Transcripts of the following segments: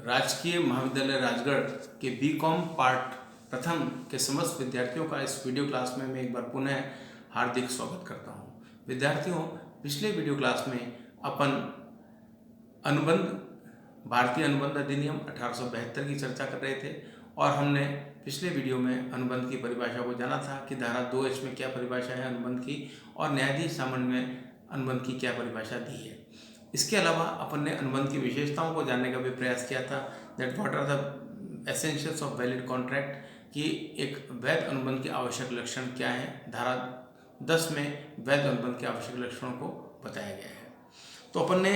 राजकीय महाविद्यालय राजगढ़ के बीकॉम पार्ट प्रथम के समस्त विद्यार्थियों का इस वीडियो क्लास में मैं एक बार पुनः हार्दिक स्वागत करता हूं। विद्यार्थियों, पिछले वीडियो क्लास में अपन भारतीय अनुबंध अधिनियम 1872 की चर्चा कर रहे थे और हमने पिछले वीडियो में अनुबंध की परिभाषा को जाना था कि धारा 2H में क्या परिभाषा है अनुबंध की और न्यायाधीश सामान्य में अनुबंध की क्या परिभाषा दी है। इसके अलावा अपन ने अनुबंध की विशेषताओं को जानने का भी प्रयास किया था, that what are the essentials of valid contract, कि एक वैध अनुबंध के आवश्यक लक्षण क्या हैं। धारा 10 में वैध अनुबंध के आवश्यक लक्षणों को बताया गया है। तो अपन ने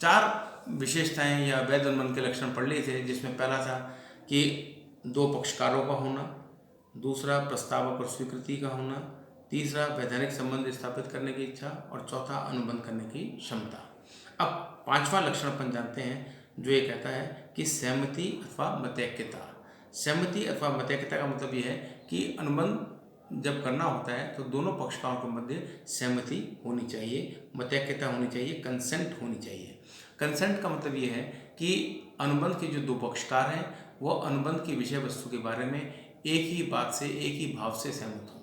4 विशेषताएं या वैध अनुबंध के लक्षण पढ़ लिए थे, जिसमें पहला था कि 2 पक्षकारों का होना, दूसरा प्रस्तावक और स्वीकृति का होना, तीसरा वैधानिक संबंध स्थापित करने की इच्छा और चौथा अनुबंध करने की क्षमता। अब 5वां लक्षण अपन जानते हैं, जो ये कहता है कि सहमति अथवा मतैक्यता। सहमति अथवा मतैक्यता का मतलब ये है कि अनुबंध जब करना होता है तो दोनों पक्षकारों के मध्य सहमति होनी चाहिए, मतैक्यता होनी चाहिए, कंसेंट होनी चाहिए। कंसेंट का मतलब ये है कि अनुबंध के जो 2 पक्षकार हैं वो अनुबंध की विषय वस्तु के बारे में एक ही बात से, एक ही भाव से सहमत हों।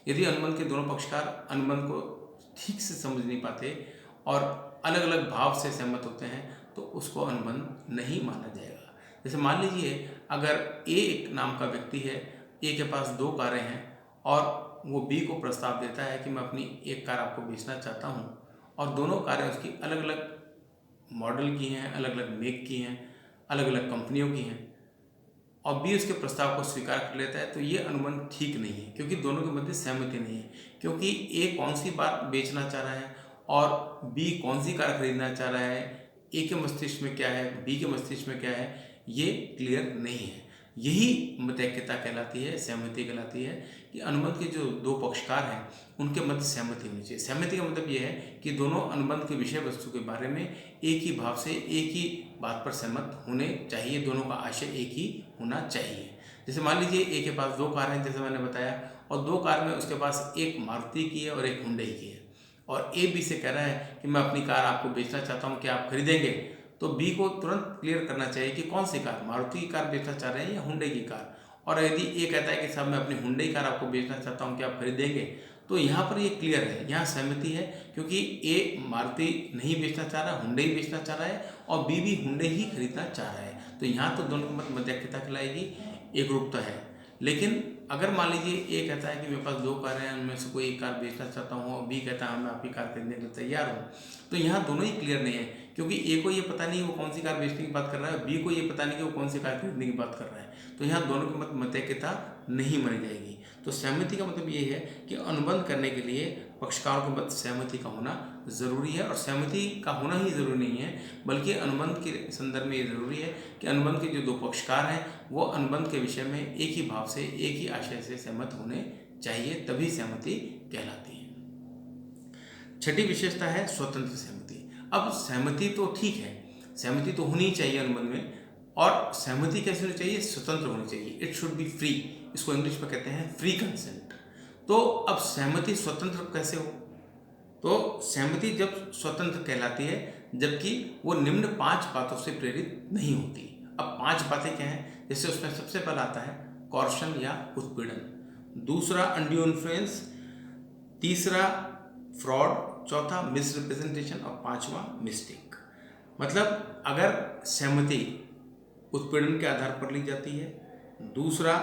यदि अनुबंध के दोनों पक्षकार अनुबंध को ठीक से समझ नहीं पाते और अलग अलग भाव से सहमत होते हैं तो उसको अनुबंध नहीं माना जाएगा। जैसे मान लीजिए, अगर ए एक नाम का व्यक्ति है, ए के पास 2 कारें हैं और वो बी को प्रस्ताव देता है कि मैं अपनी एक कार आपको बेचना चाहता हूँ, और दोनों कारें उसकी अलग अलग मॉडल की हैं, अलग अलग मेक की हैं, अलग अलग कंपनियों की हैं, और बी उसके प्रस्ताव को स्वीकार कर लेता है, तो ये अनुबंध ठीक नहीं है, क्योंकि दोनों के मध्य सहमति नहीं है। क्योंकि ए कौन सी बात बेचना चाह रहा है और बी कौन सी कार खरीदना चाह रहा है, ए के मस्तिष्क में क्या है, बी के मस्तिष्क में क्या है, ये क्लियर नहीं है। यही मतैक्यता कहलाती है, सहमति कहलाती है, कि अनुबंध के जो 2 पक्षकार हैं उनके मध्य सहमति होनी चाहिए। सहमति का मतलब ये है कि दोनों अनुबंध के विषय वस्तु के बारे में एक ही भाव से, एक ही बात पर सहमत होने चाहिए, दोनों का आशय एक ही होना चाहिए। जैसे मान लीजिए ए के पास 2 कार हैं, जैसे मैंने बताया, और 2 कार में उसके पास एक मारुति की है और एक हुंडई की है, और ए बी से कह रहा है कि मैं अपनी कार आपको बेचना चाहता हूँ, क्या आप खरीदेंगे? तो बी को तुरंत क्लियर करना चाहिए कि कौन सी कार, मारुति की कार बेचना चाह रहे हैं या हुंडई की कार। और यदि ए कहता है कि साहब मैं अपनी हुंडई कार आपको बेचना चाहता हूँ, क्या आप खरीदेंगे? तो यहाँ पर ये क्लियर है, यहाँ सहमति है, क्योंकि ए मारुति नहीं बेचना चाह रहा है, हुंडई बेचना चाह रहा है, और बी भी हुंडई ही खरीदना चाह रहा है। तो यहाँ तो दोनों की मतैक्यता कहलाएगी, एक रूपता है। लेकिन अगर मान लीजिए ए कहता है कि मेरे पास 2 कार हैं, उनमें से कोई एक कार बेचना चाहता हूँ, और बी कहता है हाँ मैं आपकी कार खरीदने के लिए तैयार हूँ, तो यहाँ दोनों ही क्लियर नहीं है, क्योंकि ए को ये पता नहीं वो कौन सी कार बेचने की बात कर रहा है, बी को ये पता नहीं कि वो कौन सी कार खरीदने की बात कर रहा है। तो यहाँ दोनों की मतैक्यता नहीं मानी जाएगी। तो सहमति का मतलब ये है कि अनुबंध करने के लिए पक्षकारों के मध्य सहमति का होना जरूरी है, और सहमति का होना ही जरूरी नहीं है, बल्कि अनुबंध के संदर्भ में ये जरूरी है कि अनुबंध के जो 2 पक्षकार हैं वो अनुबंध के विषय में एक ही भाव से, एक ही आशय से सहमत होने चाहिए, तभी सहमति कहलाती है। 6ठी विशेषता है स्वतंत्र सहमति। अब सहमति तो ठीक है, सहमति तो होनी चाहिए अनुबंध में, और सहमति कैसे होनी चाहिए? स्वतंत्र होनी चाहिए, इट शुड बी फ्री। इसको इंग्लिश में कहते हैं फ्री कंसेंट। तो अब सहमति स्वतंत्र कैसे हो? तो सहमति जब स्वतंत्र कहलाती है जबकि वो निम्न 5 बातों से प्रेरित नहीं होती। अब 5 बातें क्या हैं? जैसे उसमें सबसे पहला आता है कॉर्शन या उत्पीड़न, दूसरा अनड्यू इन्फ्लुएंस, तीसरा फ्रॉड, चौथा मिसरिप्रेजेंटेशन और 5वां मिस्टेक। मतलब अगर सहमति उत्पीड़न के आधार पर ली जाती है, दूसरा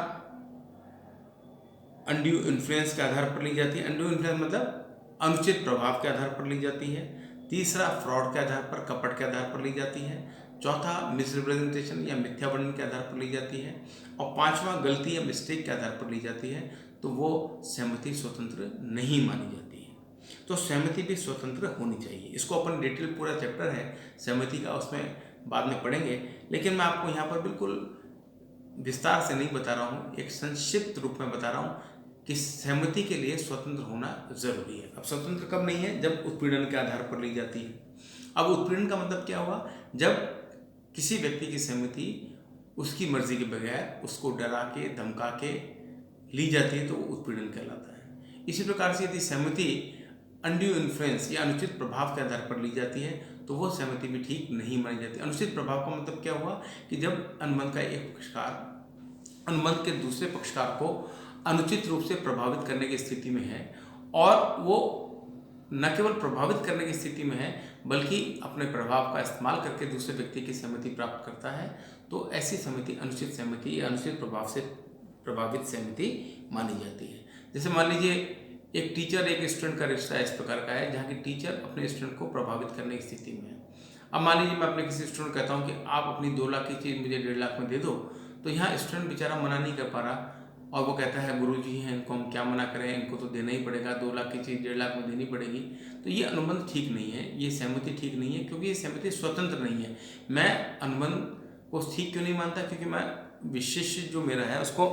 अनड्यू इन्फ्लुएंस के आधार पर ली जाती है, अनड्यू इन्फ्लुएंस मतलब अनुचित प्रभाव के आधार पर ली जाती है, तीसरा फ्रॉड के आधार पर, कपट के आधार पर ली जाती है, चौथा मिसरिप्रेजेंटेशन या मिथ्या वर्णन के आधार पर ली जाती है, और 5वां गलती या मिस्टेक के आधार पर ली जाती है, तो वो सहमति स्वतंत्र नहीं मानी जाती है। तो सहमति भी स्वतंत्र होनी चाहिए। इसको अपन डिटेल पूरा चैप्टर है सहमति का, उसमें बाद में पढ़ेंगे, लेकिन मैं आपको यहाँ पर बिल्कुल विस्तार से नहीं बता रहा हूँ, एक संक्षिप्त रूप में बता रहा हूँ कि सहमति के लिए स्वतंत्र होना जरूरी है। अब स्वतंत्र कब नहीं है? जब उत्पीड़न के आधार पर ली जाती है। अब उत्पीड़न का मतलब क्या हुआ? जब किसी व्यक्ति की सहमति उसकी मर्जी के बगैर उसको डरा के, धमका के ली जाती है, तो वो उत्पीड़न कहलाता है। इसी प्रकार से यदि सहमति अनड्यू इन्फ्लुएंस या अनुचित प्रभाव के आधार पर ली जाती है तो वो सहमति भी ठीक नहीं मानी जाती। अनुचित प्रभाव का मतलब क्या हुआ कि जब अनुबंध का एक पक्षकार अनुबंध के दूसरे पक्षकार को अनुचित रूप से प्रभावित करने की स्थिति में है, और वो न केवल प्रभावित करने की स्थिति में है बल्कि अपने प्रभाव का इस्तेमाल करके दूसरे व्यक्ति की सहमति प्राप्त करता है, तो ऐसी सहमति अनुचित सहमति या अनुचित प्रभाव से प्रभावित सहमति मानी जाती है। जैसे मान लीजिए एक टीचर एक स्टूडेंट का रिश्ता इस प्रकार का है जहाँ की टीचर अपने स्टूडेंट को प्रभावित करने की स्थिति में है। अब मान लीजिए मैं अपने किसी स्टूडेंट को कहता हूँ कि आप अपनी 2 लाख की चीज़ मुझे 1.5 लाख में दे दो, तो यहाँ स्टूडेंट बेचारा मना नहीं कर पा रहा और वो कहता है गुरुजी हैं, इनको हम क्या मना करें, इनको तो देना ही पड़ेगा, 2 लाख की चीज़ 1.5 लाख में देनी पड़ेगी। तो ये अनुबंध ठीक नहीं है, ये सहमति ठीक नहीं है, क्योंकि ये सहमति स्वतंत्र नहीं है। मैं अनुबंध को ठीक क्यों नहीं मानता? क्योंकि मैं विशेष जो मेरा है उसको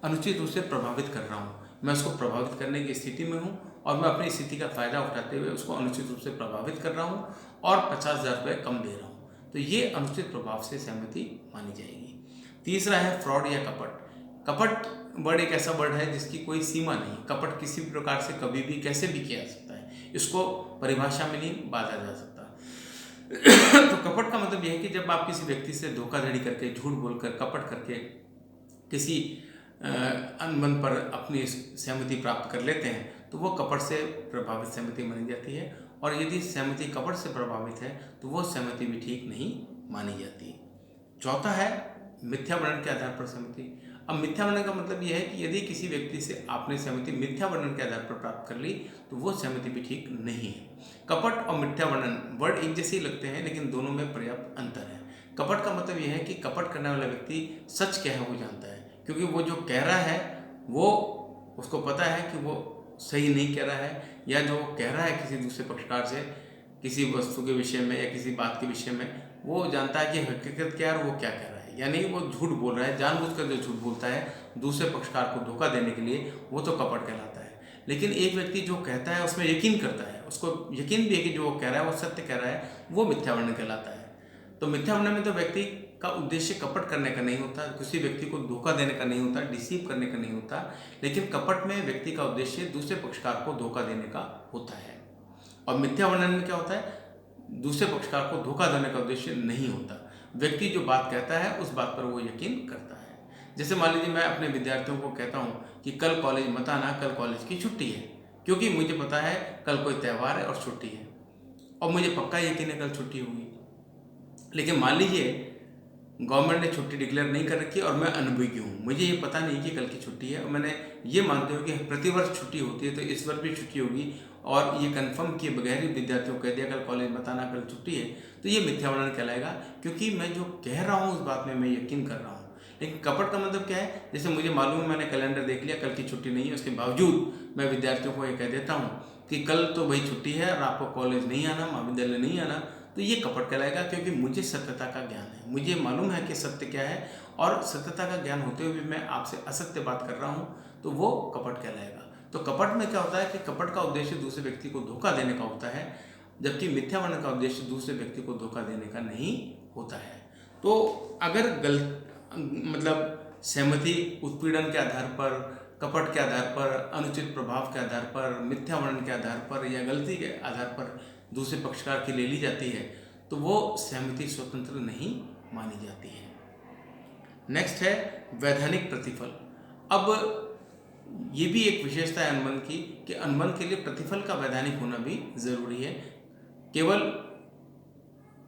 अनुचित रूप से प्रभावित कर रहा हूँ, मैं उसको प्रभावित करने की स्थिति में हूँ और मैं अपनी स्थिति का फ़ायदा उठाते हुए उसको अनुचित रूप से प्रभावित कर रहा हूँ और 50,000 रुपये कम दे रहा हूँ, तो ये अनुचित प्रभाव से सहमति मानी जाएगी। तीसरा है फ्रॉड या कपट। कपट वर्ड एक ऐसा वर्ड है जिसकी कोई सीमा नहीं। कपट किसी भी प्रकार से कभी भी कैसे भी किया जा सकता है, इसको परिभाषा में नहीं बांधा जा सकता। तो कपट का मतलब यह है कि जब आप किसी व्यक्ति से धोखाधड़ी करके, झूठ बोलकर, कपट करके किसी अनुबंध पर अपनी सहमति प्राप्त कर लेते हैं, तो वो कपट से प्रभावित सहमति मानी जाती है। और यदि सहमति कपट से प्रभावित है तो वो सहमति भी ठीक नहीं मानी जाती। चौथा है मिथ्या वर्णन के आधार पर सहमति। अब मिथ्या वर्णन का मतलब यह है कि यदि किसी व्यक्ति से आपने सहमति मिथ्या वर्णन के आधार पर प्राप्त कर ली तो वो सहमति भी ठीक नहीं है। कपट और मिथ्या वर्णन वर्ड एक जैसे ही लगते हैं, लेकिन दोनों में पर्याप्त अंतर है। कपट का मतलब यह है कि कपट करने वाला व्यक्ति सच क्या है वो जानता है, क्योंकि वो जो कह रहा है वो उसको पता है कि वो सही नहीं कह रहा है, या जो कह रहा है किसी दूसरे पक्षकार से किसी वस्तु के विषय में या किसी बात के विषय में, वो जानता है कि हकीकत क्या है और वो क्या कह रहा है। यानी वो झूठ बोल रहा है, जानबूझकर जो झूठ बोलता है दूसरे पक्षकार को धोखा देने के लिए, वो तो कपट कहलाता है। लेकिन एक व्यक्ति जो कहता है उसमें यकीन करता है, उसको यकीन भी है कि जो वो कह रहा है वो सत्य कह रहा है, वो मिथ्या वर्णन कहलाता है। तो मिथ्या वर्णन में तो व्यक्ति का उद्देश्य कपट करने का नहीं होता, किसी व्यक्ति को धोखा देने का नहीं होता, डिसीव करने का नहीं होता, लेकिन कपट में व्यक्ति का उद्देश्य दूसरे पक्षकार को धोखा देने का होता है। और मिथ्या वर्णन में क्या होता है? दूसरे पक्षकार को धोखा देने का उद्देश्य नहीं होता, व्यक्ति जो बात कहता है उस बात पर वो यकीन करता है। जैसे मान लीजिए मैं अपने विद्यार्थियों को कहता हूँ कि कल कॉलेज मत आना, कल कॉलेज की छुट्टी है, क्योंकि मुझे पता है कल कोई त्यौहार है और छुट्टी है, और मुझे पक्का यकीन है कल छुट्टी होगी। लेकिन मान लीजिए गवर्नमेंट ने छुट्टी डिक्लेयर नहीं कर रखी और मैं अनुभवी हूँ, मुझे ये पता नहीं कि कल की छुट्टी है, और मैंने ये मानते हो कि प्रतिवर्ष छुट्टी होती है तो इस वर्ष भी छुट्टी होगी, और ये कंफर्म किए बगैर ही विद्यार्थियों को कह दिया कल कॉलेज मत आना, कल छुट्टी है, तो ये मिथ्या वर्णन कहलाएगा, क्योंकि मैं जो कह रहा हूँ उस बात में मैं यकीन कर रहा हूँ। लेकिन कपट का मतलब क्या है? जैसे मुझे मालूम है, मैंने कैलेंडर देख लिया, कल की छुट्टी नहीं है, उसके बावजूद मैं विद्यार्थियों को ये कह देता हूँ कि कल तो भाई छुट्टी है और आपको कॉलेज नहीं आना, महाविद्यालय नहीं आना, तो ये कपट कहलाएगा, क्योंकि मुझे सत्यता का ज्ञान है, मुझे मालूम है कि सत्य क्या है, और सत्यता का ज्ञान होते हुए भी मैं आपसे असत्य बात कर रहा हूँ, तो वो कपट कहलाएगा। तो कपट में क्या होता है कि कपट का उद्देश्य दूसरे व्यक्ति को धोखा देने का होता है, जबकि मिथ्या वर्णन का उद्देश्य दूसरे व्यक्ति को धोखा देने का नहीं होता है। तो अगर मतलब सहमति उत्पीड़न के आधार पर, कपट के आधार पर, अनुचित प्रभाव के आधार पर, मिथ्या वर्णन के आधार पर या गलती के आधार पर दूसरे पक्षकार की ले ली जाती है, तो वो सहमति स्वतंत्र नहीं मानी जाती है। नेक्स्ट है वैधानिक प्रतिफल। अब ये भी एक विशेषता है अनुबंध की कि अनुबंध के लिए प्रतिफल का वैधानिक होना भी जरूरी है। केवल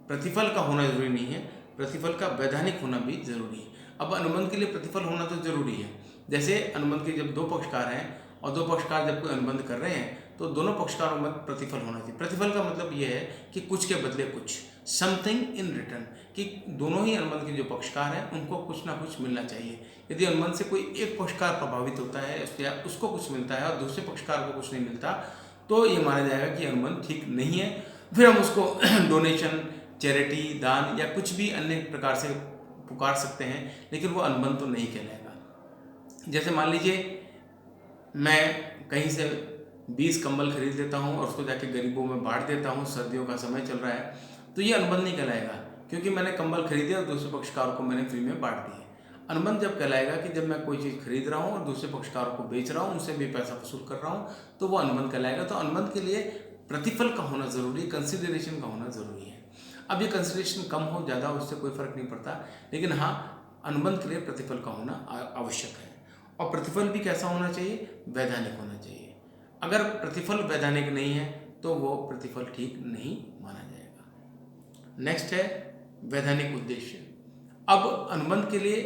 प्रतिफल का होना जरूरी नहीं है, प्रतिफल का वैधानिक होना भी जरूरी है। अब अनुबंध के लिए प्रतिफल होना तो जरूरी है। जैसे अनुबंध के जब 2 पक्षकार हैं और 2 पक्षकार जब कोई अनुबंध कर रहे हैं तो दोनों पक्षकारों में प्रतिफल होना चाहिए। प्रतिफल का मतलब यह है कि कुछ के बदले कुछ, समथिंग इन रिटर्न, कि दोनों ही अनुबंध के जो पक्षकार हैं उनको कुछ ना कुछ मिलना चाहिए। यदि अनुबंध से कोई एक पक्षकार प्रभावित होता है या उसको कुछ मिलता है और दूसरे पक्षकार को कुछ नहीं मिलता, तो ये माना जाएगा कि अनुबंध ठीक नहीं है। फिर हम उसको डोनेशन, चैरिटी, दान या कुछ भी अन्य प्रकार से पुकार सकते हैं, लेकिन वो अनुबंध तो नहीं कहलाएगा। जैसे मान लीजिए मैं कहीं से 20 कंबल खरीद लेता हूँ और उसको जाके गरीबों में बांट देता हूँ, सर्दियों का समय चल रहा है, तो ये अनुबंध नहीं कहलाएगा, क्योंकि मैंने कंबल खरीदे और दूसरे पक्षकार को मैंने फ्री में बांट दिए। अनुबंध जब कहलाएगा कि जब मैं कोई चीज़ खरीद रहा हूँ और दूसरे पक्षकारों को बेच रहा हूँ, उनसे भी पैसा वसूल कर रहा हूँ, तो वो अनुबंध कहलाएगा। तो अनुबंध के लिए प्रतिफल का होना जरूरी, कंसिडरेशन का होना जरूरी है। अब ये कंसिडरेशन कम हो ज़्यादा हो उससे कोई फर्क नहीं पड़ता, लेकिन हाँ अनुबंध के लिए प्रतिफल का होना आवश्यक है। और प्रतिफल भी कैसा होना चाहिए? वैधानिक होना चाहिए। अगर प्रतिफल वैधानिक नहीं है तो वो प्रतिफल ठीक नहीं माना जाएगा। नेक्स्ट है वैधानिक उद्देश्य। अब अनुबंध के लिए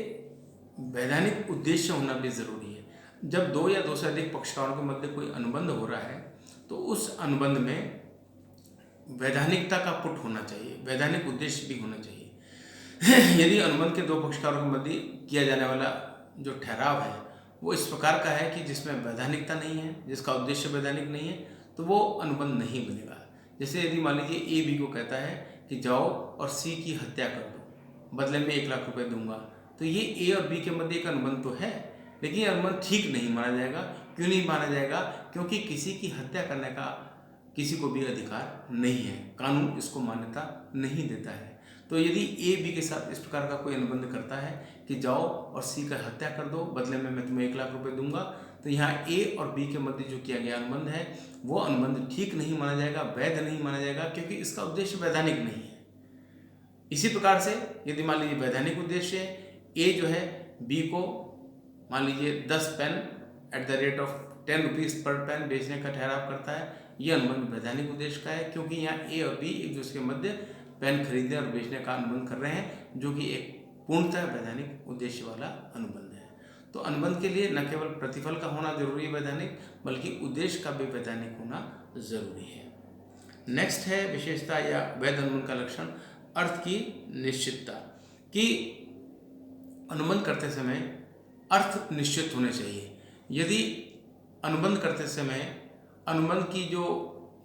वैधानिक उद्देश्य होना भी जरूरी है। जब दो या दो से अधिक पक्षकारों के मध्य कोई अनुबंध हो रहा है तो उस अनुबंध में वैधानिकता का पुट होना चाहिए, वैधानिक उद्देश्य भी होना चाहिए। यदि अनुबंध के दो पक्षकारों के मध्य किया जाने वाला जो ठहराव है वो इस प्रकार का है कि जिसमें वैधानिकता नहीं है, जिसका उद्देश्य वैधानिक नहीं है, तो वो अनुबंध नहीं बनेगा। जैसे यदि मान लीजिए ए बी को कहता है कि जाओ और सी की हत्या कर दो, बदले में 1 लाख रुपए दूंगा, तो ये ए और बी के मध्य एक अनुबंध तो है, लेकिन ये अनुबंध ठीक नहीं माना जाएगा। क्यों नहीं माना जाएगा? क्योंकि किसी की हत्या करने का किसी को भी अधिकार नहीं है, कानून इसको मान्यता नहीं देता है। तो यदि ए बी के साथ इस प्रकार का कोई अनुबंध करता है कि जाओ और सी का हत्या कर दो, बदले में मैं तुम्हें 1 लाख रुपए दूंगा, तो यहाँ ए और बी के मध्य जो किया गया अनुबंध है वो अनुबंध ठीक नहीं माना जाएगा, वैध नहीं माना जाएगा, क्योंकि इसका उद्देश्य वैधानिक नहीं है। इसी प्रकार से यदि मान लीजिए वैधानिक उद्देश्य ए जो है बी को मान लीजिए 10 pen at the rate of 10 rupees पर पेन बेचने का ठहराव करता है, यह अनुबंध वैधानिक उद्देश्य का है, क्योंकि यहाँ ए और बी एक दूसरे के मध्य पेन खरीदने और बेचने का अनुबंध कर रहे हैं, जो कि एक पूर्णतः वैधानिक उद्देश्य वाला अनुबंध है। तो अनुबंध के लिए न केवल प्रतिफल का होना जरूरी है वैधानिक, बल्कि उद्देश्य का भी वैधानिक होना जरूरी है। नेक्स्ट है विशेषता या वैध अनुबंध का लक्षण, अर्थ की निश्चितता। कि अनुबंध करते समय अर्थ निश्चित होने चाहिए। यदि अनुबंध करते समय अनुबंध की जो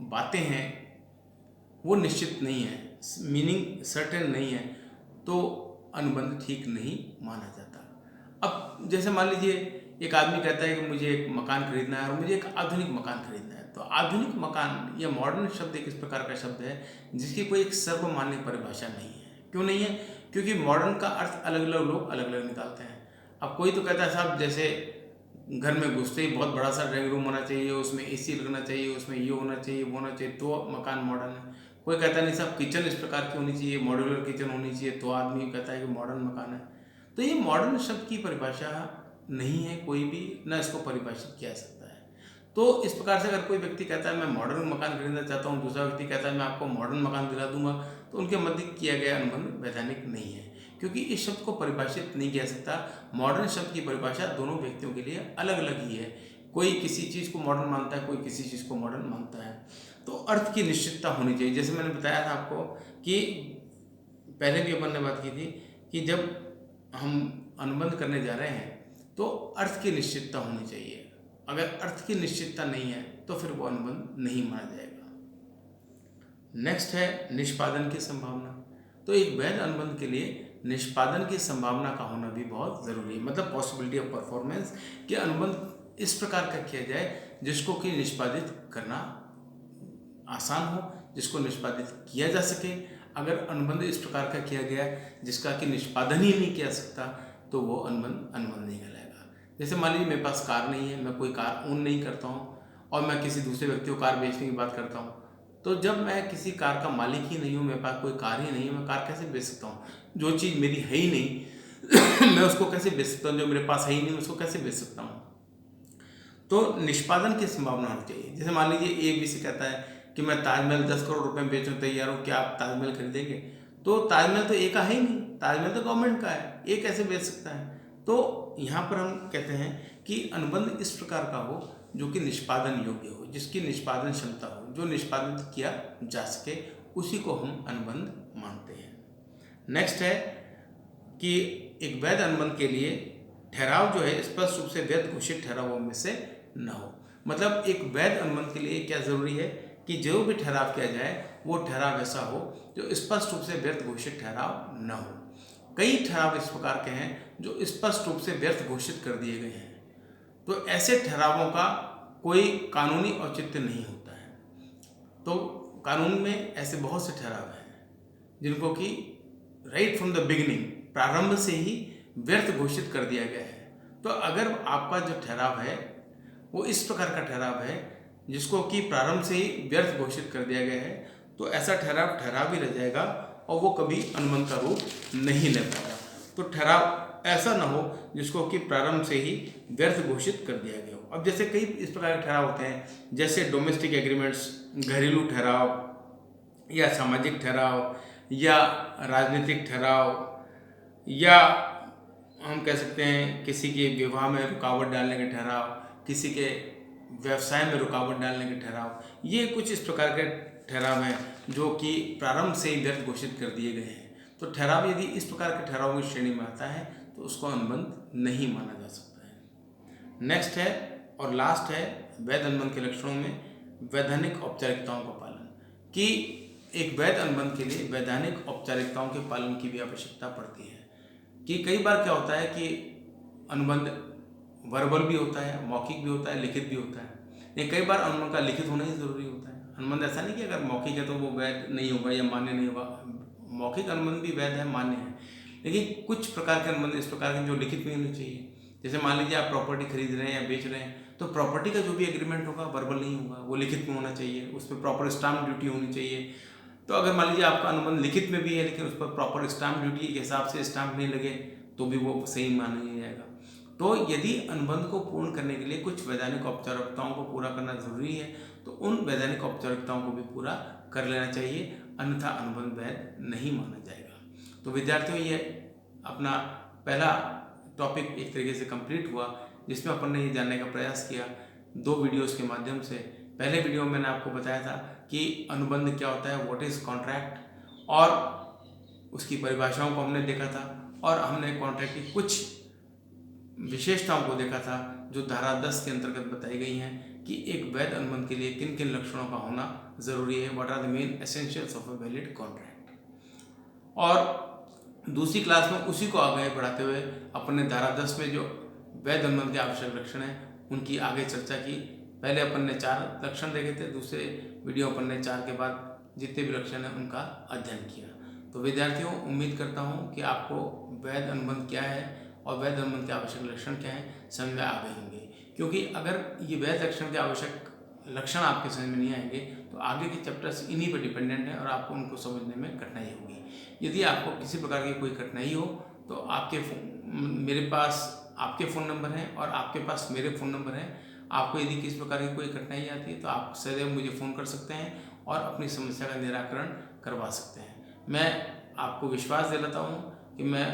बातें हैं वो निश्चित नहीं है, मीनिंग सर्टेन नहीं है, तो अनुबंध ठीक नहीं माना जाता। अब जैसे मान लीजिए एक आदमी कहता है कि मुझे एक मकान खरीदना है और मुझे एक आधुनिक मकान खरीदना है, तो आधुनिक मकान या मॉडर्न शब्द एक इस प्रकार का शब्द है जिसकी कोई एक सर्वमान्य परिभाषा नहीं है। क्यों नहीं है? क्योंकि मॉडर्न का अर्थ अलग अलग लोग अलग अलग निकालते हैं। अब कोई तो कहता है साहब जैसे घर में घुसते ही बहुत बड़ा सा ड्राइंग रूम होना चाहिए, उसमें एसी लगना चाहिए, उसमें ये होना चाहिए वो होना चाहिए, तो मकान मॉडर्न है। कोई कहता नहीं साहब किचन इस प्रकार की होनी चाहिए, मॉड्यूलर किचन होनी चाहिए, तो आदमी कहता है कि मॉडर्न मकान है। तो ये मॉडर्न शब्द की परिभाषा नहीं है, कोई भी ना इसको परिभाषित किया जा सकता है। तो इस प्रकार से अगर कोई व्यक्ति कहता है मैं मॉडर्न मकान खरीदना चाहता हूँ, दूसरा व्यक्ति कहता है मैं आपको मॉडर्न मकान दिला दूंगा, तो उनके मध्य किया गया अनुबंध वैधानिक नहीं है, क्योंकि इस शब्द को परिभाषित नहीं किया सकता। मॉडर्न शब्द की परिभाषा दोनों व्यक्तियों के लिए अलग अलग ही है। कोई किसी चीज़ को मॉडर्न मानता है, कोई किसी चीज़ को मॉडर्न मानता है। तो अर्थ की निश्चितता होनी चाहिए। जैसे मैंने बताया था आपको कि पहले भी अपन ने बात की थी कि जब हम अनुबंध करने जा रहे हैं तो अर्थ की निश्चितता होनी चाहिए। अगर अर्थ की निश्चितता नहीं है तो फिर वो अनुबंध नहीं माना जाएगा। नेक्स्ट है निष्पादन की संभावना। तो एक वैध अनुबंध के लिए निष्पादन की संभावना का होना भी बहुत जरूरी है, मतलब पॉसिबिलिटी ऑफ परफॉर्मेंस, कि अनुबंध इस प्रकार का किया जाए जिसको कि निष्पादित करना आसान हो, जिसको निष्पादित किया जा सके। अगर अनुबंध इस प्रकार का किया गया जिसका कि निष्पादन ही नहीं किया सकता तो वो अनुबंध नहीं कहलाएगा। जैसे मान लीजिए मेरे पास कार नहीं है, मैं कोई कार ओन नहीं करता हूँ और मैं किसी दूसरे व्यक्ति को कार बेचने की बात करता हूँ, तो जब मैं किसी कार का मालिक ही नहीं हूँ, मेरे पास कोई कार ही नहीं है, मैं कार कैसे बेच सकता हूँ? जो चीज़ मेरी है ही नहीं मैं उसको कैसे बेच सकता हूँ? जो मेरे पास है ही नहीं उसको कैसे बेच सकता हूँ? तो निष्पादन की संभावना होनी चाहिए। जैसे मान लीजिए ए बी से कहता है कि मैं ताजमहल 10 करोड़ रुपए में बेचने तैयार हूँ, क्या आप ताजमहल खरीदेंगे? तो ताजमहल तो ए का है ही नहीं, ताजमहल तो गवर्नमेंट का है, ए कैसे बेच सकता है? तो यहाँ पर हम कहते हैं कि अनुबंध इस प्रकार का हो जो कि निष्पादन योग्य हो, जिसकी निष्पादन क्षमता हो, जो निष्पादित किया जा सके, उसी को हम अनुबंध मानते हैं। नेक्स्ट है कि एक वैध अनुबंध के लिए ठहराव जो है स्पष्ट रूप से वैध घोषित ठहरावों में से न हो। मतलब एक वैध अनुबंध के लिए क्या जरूरी है कि जो भी ठहराव किया जाए वो ठहराव ऐसा हो जो स्पष्ट रूप से व्यर्थ घोषित ठहराव न हो। कई ठहराव इस प्रकार के हैं जो स्पष्ट रूप से व्यर्थ घोषित कर दिए गए हैं, तो ऐसे ठहरावों का कोई कानूनी औचित्य नहीं होता है। तो कानून में ऐसे बहुत से ठहराव हैं जिनको कि राइट फ्रॉम द बिगिनिंग, प्रारंभ से ही व्यर्थ घोषित कर दिया गया है। तो अगर आपका जो ठहराव है वो इस प्रकार का ठहराव है जिसको कि प्रारंभ से ही व्यर्थ घोषित कर दिया गया है, तो ऐसा ठहराव ही रह जाएगा और वो कभी अनुबंध का रूप नहीं ले पाएगा। तो ठहराव ऐसा न हो जिसको कि प्रारंभ से ही व्यर्थ घोषित कर दिया गया हो। अब जैसे कई इस प्रकार के ठहराव होते हैं, जैसे डोमेस्टिक एग्रीमेंट्स, घरेलू ठहराव या सामाजिक ठहराव या राजनीतिक ठहराव, या हम कह सकते हैं किसी के विवाह में रुकावट डालने के ठहराव, किसी के व्यवसाय में रुकावट डालने के ठहराव। ये कुछ इस प्रकार के ठहराव हैं जो कि प्रारंभ से ही व्यर्थ घोषित कर दिए गए हैं। तो ठहराव यदि इस प्रकार के ठहराव की श्रेणी में आता है तो उसको अनुबंध नहीं माना जा सकता है। नेक्स्ट है और लास्ट है वैध अनुबंध के लक्षणों में वैधानिक औपचारिकताओं का पालन, कि एक वैध अनुबंध के लिए वैधानिक औपचारिकताओं के पालन की भी आवश्यकता पड़ती है। कि कई बार क्या होता है कि अनुबंध वर्बल भी होता है, मौखिक भी होता है, लिखित भी होता है, लेकिन कई बार अनुबंध का लिखित होना ही जरूरी होता है। अनुबंध ऐसा नहीं कि अगर मौखिक है तो वो वैध नहीं होगा या मान्य नहीं होगा। मौखिक अनुबंध भी वैध है, मान्य है, लेकिन कुछ प्रकार के अनुबंध इस प्रकार के जो लिखित में होने चाहिए। जैसे मान लीजिए आप प्रॉपर्टी खरीद रहे हैं या बेच रहे हैं, तो प्रॉपर्टी का जो भी एग्रीमेंट होगा वर्बल नहीं होगा, वो लिखित में होना चाहिए, उस पर प्रॉपर स्टाम्प ड्यूटी होनी चाहिए। तो अगर मान लीजिए आपका अनुबंध लिखित में भी है लेकिन उस पर प्रॉपर स्टाम्प ड्यूटी के हिसाब से स्टाम्प नहीं लगे तो भी वो सही माना नहीं जाएगा। तो यदि अनुबंध को पूर्ण करने के लिए कुछ वैधानिक औपचारिकताओं को पूरा करना जरूरी है तो उन वैधानिक औपचारिकताओं को भी पूरा कर लेना चाहिए, अन्यथा अनुबंध वैध नहीं माना जाएगा। तो विद्यार्थियों, ये अपना पहला टॉपिक एक तरीके से कंप्लीट हुआ, जिसमें अपन ने ये जानने का प्रयास किया 2 वीडियोस के माध्यम से। पहले वीडियो में मैंने आपको बताया था कि अनुबंध क्या होता है, व्हाट इज कॉन्ट्रैक्ट, और उसकी परिभाषाओं को हमने देखा था, और हमने कॉन्ट्रैक्ट की कुछ विशेषताओं को देखा था जो धारा 10 के अंतर्गत बताई गई हैं कि एक वैध अनुबंध के लिए किन किन लक्षणों का होना जरूरी है, what are the main essentials of a valid contract. और दूसरी क्लास में उसी को आगे बढ़ाते हुए अपन ने धारा 10 में जो वैध अनुबंध के आवश्यक लक्षण हैं उनकी आगे चर्चा की। पहले अपन ने 4 लक्षण देखे थे, दूसरे वीडियो अपन ने 4 के बाद जितने भी लक्षण हैं उनका अध्ययन किया। तो विद्यार्थियों, उम्मीद करता हूँ कि आपको वैध अनुबंध क्या है और वैध अनुबंध के आवश्यक लक्षण क्या हैं समझ में आ गए होंगे, क्योंकि अगर ये वैध लक्षण के आवश्यक लक्षण आपके समझ में नहीं आएंगे तो आगे के चैप्टर्स इन्हीं पर डिपेंडेंट हैं और आपको उनको समझने में कठिनाई होगी। यदि आपको किसी प्रकार की कोई कठिनाई हो तो मेरे पास आपके फ़ोन नंबर हैं और आपके पास मेरे फ़ोन नंबर हैं। आपको यदि किसी प्रकार की कोई कठिनाई आती है तो आप सदैव मुझे फ़ोन कर सकते हैं और अपनी समस्या का निराकरण करवा सकते हैं। मैं आपको विश्वास दिलाता हूँ कि मैं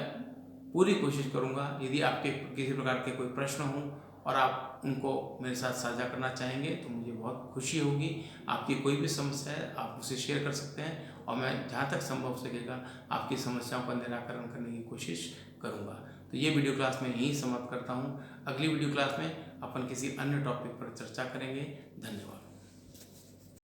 पूरी कोशिश करूँगा, यदि आपके किसी प्रकार के कोई प्रश्न हों और आप उनको मेरे साथ साझा करना चाहेंगे तो मुझे बहुत खुशी होगी। आपकी कोई भी समस्या है आप मुझसे शेयर कर सकते हैं और मैं जहाँ तक संभव हो सकेगा आपकी समस्याओं का निराकरण करने की कोशिश करूँगा। तो ये वीडियो क्लास में यहीं समाप्त करता हूँ। अगली वीडियो क्लास में अपन किसी अन्य टॉपिक पर चर्चा करेंगे। धन्यवाद।